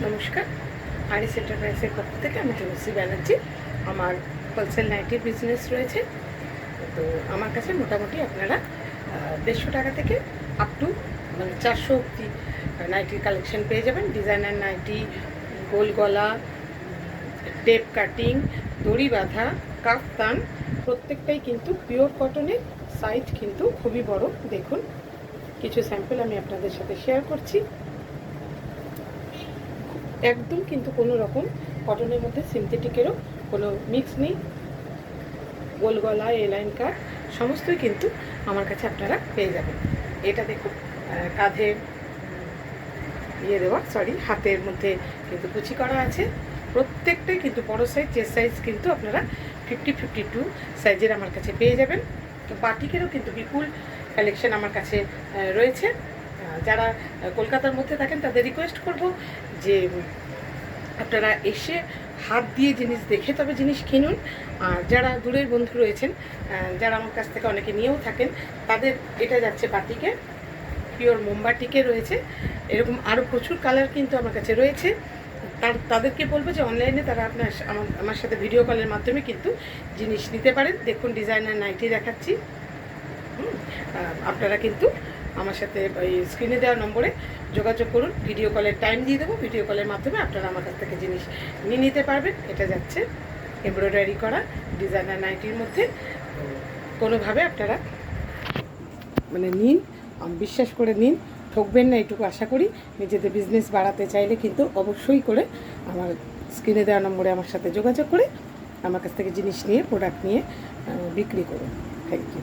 নমস্কার, আরিস এন্টারপ্রাইজের পক্ষ থেকে আমি তুলসী ব্যানার্জি। আমার হোলসেল নাইটির বিজনেস রয়েছে। তো আমার কাছে মোটামুটি আপনারা 150 টাকা থেকে আপ টু 400 অব্দি নাইটির কালেকশন পেয়ে যাবেন। ডিজাইনার নাইটি, গোল গলা, টেপ কাটিং, দড়ি বাঁধা, কাফতান, প্রত্যেকটাই কিন্তু পিওর কটনের। সাইজ কিন্তু খুবই বড়। দেখুন, কিছু স্যাম্পল আমি আপনাদের সাথে শেয়ার করছি। একদম কিন্তু কোনো রকম কটনের মধ্যে সিনথেটিকেরও কোনো মিক্স নেই। গোল গলা, এলাইন কাট সমস্তই কিন্তু আমার কাছে আপনারা পেয়ে যাবেন। এটা দেখুন, কাঁধে হাতের মধ্যে কিন্তু কুচি করা আছে। প্রত্যেকটাই কিন্তু বড় সাইজ, চেস্ট সাইজ কিন্তু আপনারা 50-52 সাইজের আমার কাছে পেয়ে যাবেন। তো বাটিকেরও কিন্তু বিপুল কালেকশন আমার কাছে রয়েছে। যারা কলকাতার মধ্যে থাকেন তাদের রিকোয়েস্ট করব যে আপনারা এসে হাত দিয়ে জিনিস দেখে তবে জিনিস কিনুন। আর যারা দূরের বন্ধু রয়েছেন, যারা আমার কাছ থেকে অনেকে নিয়েও থাকেন, তাদের এটা যাচ্ছে বাটিকে, পিওর মোমবাটিকে রয়েছে। এরকম আরও প্রচুর কালার কিন্তু আমার কাছে রয়েছে। তাদেরকে বলবো যে অনলাইনে তারা আমার সাথে ভিডিও কলের মাধ্যমে কিন্তু জিনিস নিতে পারেন। দেখুন, ডিজাইনার নাইটি দেখাচ্ছি। আপনারা কিন্তু আমার সাথে ওই স্ক্রিনে দেওয়া নম্বরে যোগাযোগ করুন। ভিডিও কলের টাইম দিয়ে দেবো। ভিডিও কলের মাধ্যমে আপনারা আমার কাছ থেকে জিনিস নিয়ে নিতে পারবেন। এটা যাচ্ছে এমব্রয়ডারি করা ডিজাইনার নাইটির মধ্যে। কোনোভাবে আপনারা নিন, বিশ্বাস করে নিন, ঠকবেন না, এটুকু আশা করি। নিজেদের বিজনেস বাড়াতে চাইলে কিন্তু অবশ্যই করে আমার স্ক্রিনে দেওয়া নম্বরে আমার সাথে যোগাযোগ করে আমার কাছ থেকে জিনিস নিয়ে, প্রোডাক্ট নিয়ে বিক্রি করুন। Thank you.